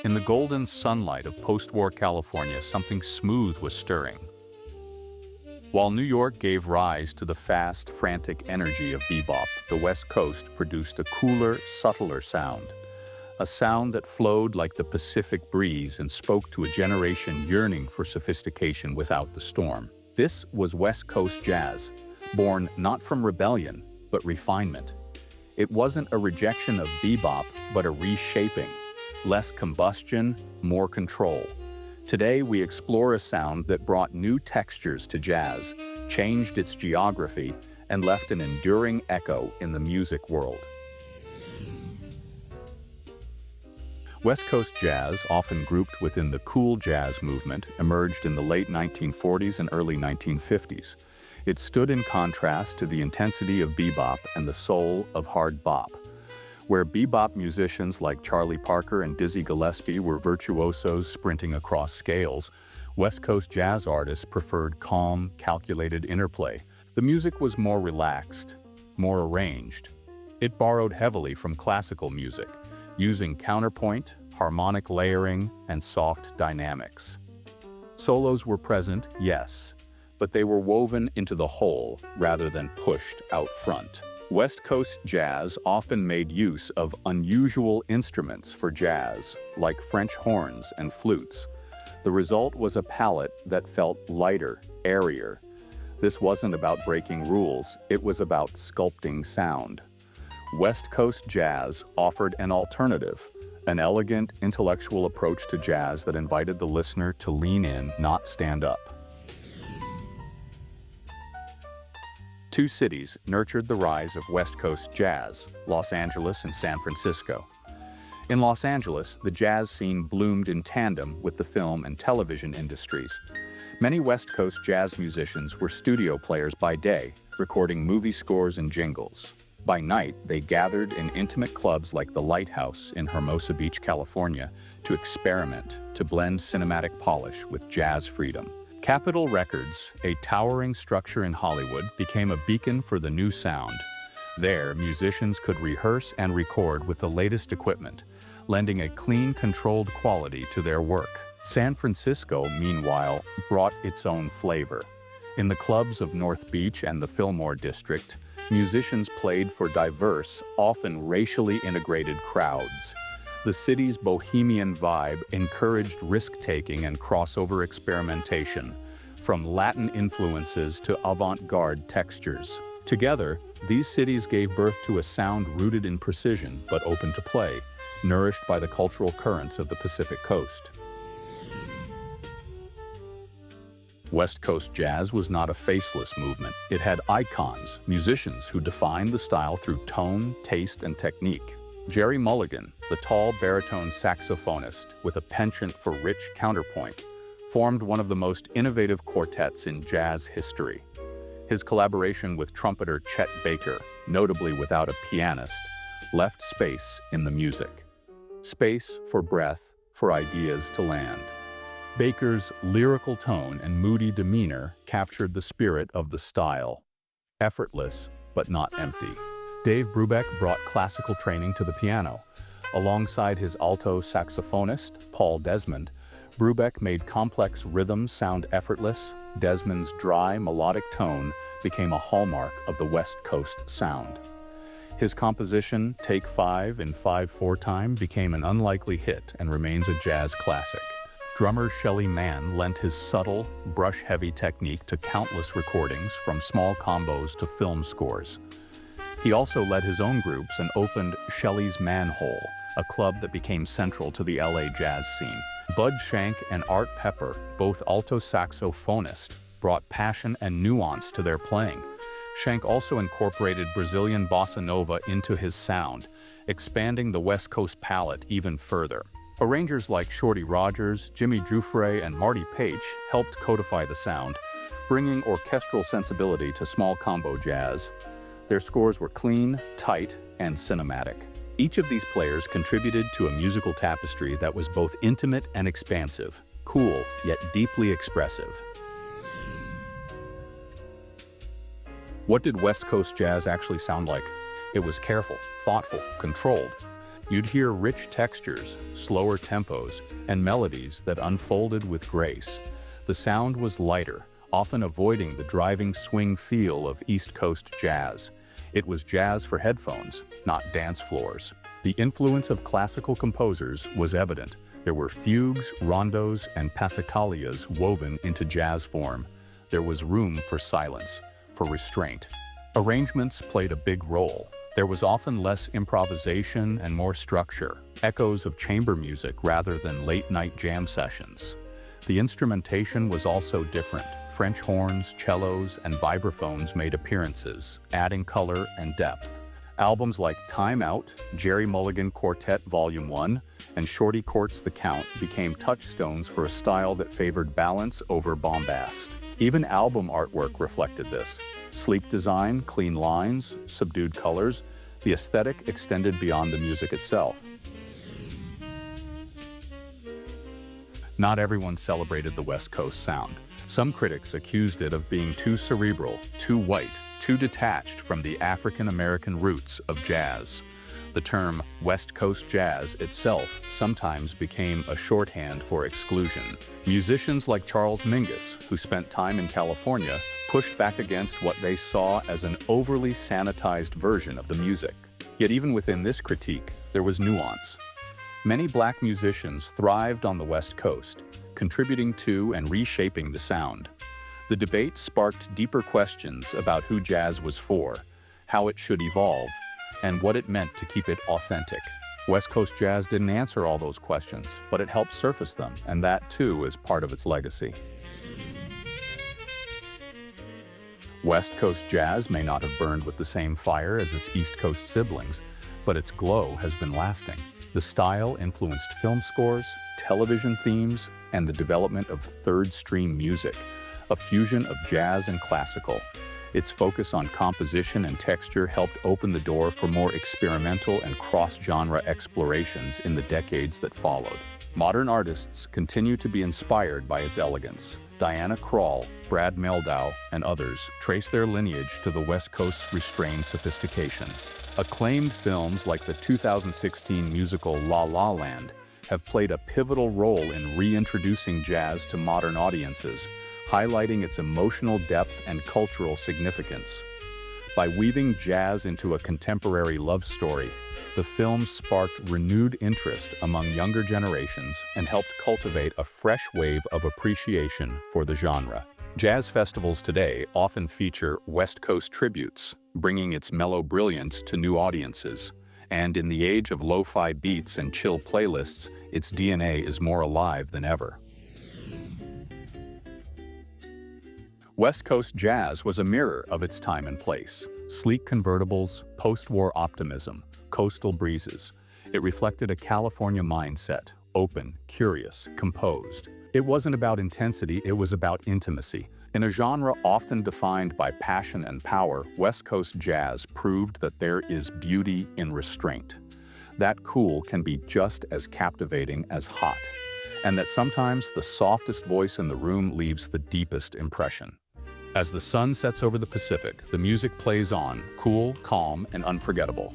In the golden sunlight of post-war California, something smooth was stirring. While New York gave rise to the fast, frantic energy of bebop, the West Coast produced a cooler, subtler sound. A sound that flowed like the Pacific breeze and spoke to a generation yearning for sophistication without the storm. This was West Coast jazz, born not from rebellion, but refinement. It wasn't a rejection of bebop, but a reshaping. Less combustion, more control. Today, we explore a sound that brought new textures to jazz, changed its geography, and left an enduring echo in the music world. West Coast jazz, often grouped within the cool jazz movement, emerged in the late 1940s and early 1950s. It stood in contrast to the intensity of bebop and the soul of hard bop. Where bebop musicians like Charlie Parker and Dizzy Gillespie were virtuosos sprinting across scales, West Coast jazz artists preferred calm, calculated interplay. The music was more relaxed, more arranged. It borrowed heavily from classical music, using counterpoint, harmonic layering, and soft dynamics. Solos were present, yes, but they were woven into the whole rather than pushed out front. West Coast jazz often made use of unusual instruments for jazz, like French horns and flutes. The result was a palette that felt lighter, airier. This wasn't about breaking rules, it was about sculpting sound. West Coast jazz offered an alternative, an elegant, intellectual approach to jazz that invited the listener to lean in, not stand up. Two cities nurtured the rise of West Coast jazz, Los Angeles and San Francisco. In Los Angeles, the jazz scene bloomed in tandem with the film and television industries. Many West Coast jazz musicians were studio players by day, recording movie scores and jingles. By night, they gathered in intimate clubs like the Lighthouse in Hermosa Beach, California, to experiment, to blend cinematic polish with jazz freedom. Capitol Records, a towering structure in Hollywood, became a beacon for the new sound. There, musicians could rehearse and record with the latest equipment, lending a clean, controlled quality to their work. San Francisco, meanwhile, brought its own flavor. In the clubs of North Beach and the Fillmore District, musicians played for diverse, often racially integrated crowds. The city's bohemian vibe encouraged risk-taking and crossover experimentation, from Latin influences to avant-garde textures. Together, these cities gave birth to a sound rooted in precision but open to play, nourished by the cultural currents of the Pacific Coast. West Coast jazz was not a faceless movement. It had icons, musicians who defined the style through tone, taste, and technique. Gerry Mulligan, the tall baritone saxophonist with a penchant for rich counterpoint, formed one of the most innovative quartets in jazz history. His collaboration with trumpeter Chet Baker, notably without a pianist, left space in the music. Space for breath, for ideas to land. Baker's lyrical tone and moody demeanor captured the spirit of the style. Effortless, but not empty. Dave Brubeck brought classical training to the piano. Alongside his alto saxophonist, Paul Desmond, Brubeck made complex rhythms sound effortless. Desmond's dry, melodic tone became a hallmark of the West Coast sound. His composition, Take 5 in 5/4 time, became an unlikely hit and remains a jazz classic. Drummer Shelly Manne lent his subtle, brush-heavy technique to countless recordings, from small combos to film scores. He also led his own groups and opened Shelly's Manhole, a club that became central to the LA jazz scene. Bud Shank and Art Pepper, both alto saxophonists, brought passion and nuance to their playing. Shank also incorporated Brazilian bossa nova into his sound, expanding the West Coast palette even further. Arrangers like Shorty Rogers, Jimmy Giuffre, and Marty Page helped codify the sound, bringing orchestral sensibility to small combo jazz. Their scores were clean, tight, and cinematic. Each of these players contributed to a musical tapestry that was both intimate and expansive, cool yet deeply expressive. What did West Coast jazz actually sound like? It was careful, thoughtful, controlled. You'd hear rich textures, slower tempos, and melodies that unfolded with grace. The sound was lighter, often avoiding the driving swing feel of East Coast jazz. It was jazz for headphones, not dance floors. The influence of classical composers was evident. There were fugues, rondos, and passacaglias woven into jazz form. There was room for silence, for restraint. Arrangements played a big role. There was often less improvisation and more structure, echoes of chamber music rather than late-night jam sessions. The instrumentation was also different. French horns, cellos, and vibraphones made appearances, adding color and depth. Albums like Time Out, Gerry Mulligan Quartet Volume 1, and Shorty Courts the Count became touchstones for a style that favored balance over bombast. Even album artwork reflected this. Sleek design, clean lines, subdued colors, the aesthetic extended beyond the music itself. Not everyone celebrated the West Coast sound. Some critics accused it of being too cerebral, too white, too detached from the African-American roots of jazz. The term West Coast jazz itself sometimes became a shorthand for exclusion. Musicians like Charles Mingus, who spent time in California, pushed back against what they saw as an overly sanitized version of the music. Yet even within this critique, there was nuance. Many black musicians thrived on the West Coast, contributing to and reshaping the sound. The debate sparked deeper questions about who jazz was for, how it should evolve, and what it meant to keep it authentic. West Coast jazz didn't answer all those questions, but it helped surface them, and that too is part of its legacy. West Coast jazz may not have burned with the same fire as its East Coast siblings, but its glow has been lasting. The style influenced film scores, television themes, and the development of third-stream music, a fusion of jazz and classical. Its focus on composition and texture helped open the door for more experimental and cross-genre explorations in the decades that followed. Modern artists continue to be inspired by its elegance. Diana Krall, Brad Mehldau, and others trace their lineage to the West Coast's restrained sophistication. Acclaimed films like the 2016 musical La La Land have played a pivotal role in reintroducing jazz to modern audiences, highlighting its emotional depth and cultural significance. By weaving jazz into a contemporary love story, the film sparked renewed interest among younger generations and helped cultivate a fresh wave of appreciation for the genre. Jazz festivals today often feature West Coast tributes, bringing its mellow brilliance to new audiences. And in the age of lo-fi beats and chill playlists, its DNA is more alive than ever. West Coast jazz was a mirror of its time and place. Sleek convertibles, post-war optimism, coastal breezes. It reflected a California mindset, open, curious, composed. It wasn't about intensity, it was about intimacy. In a genre often defined by passion and power, West Coast jazz proved that there is beauty in restraint. That cool can be just as captivating as hot, and that sometimes the softest voice in the room leaves the deepest impression. As the sun sets over the Pacific, the music plays on, cool, calm, and unforgettable.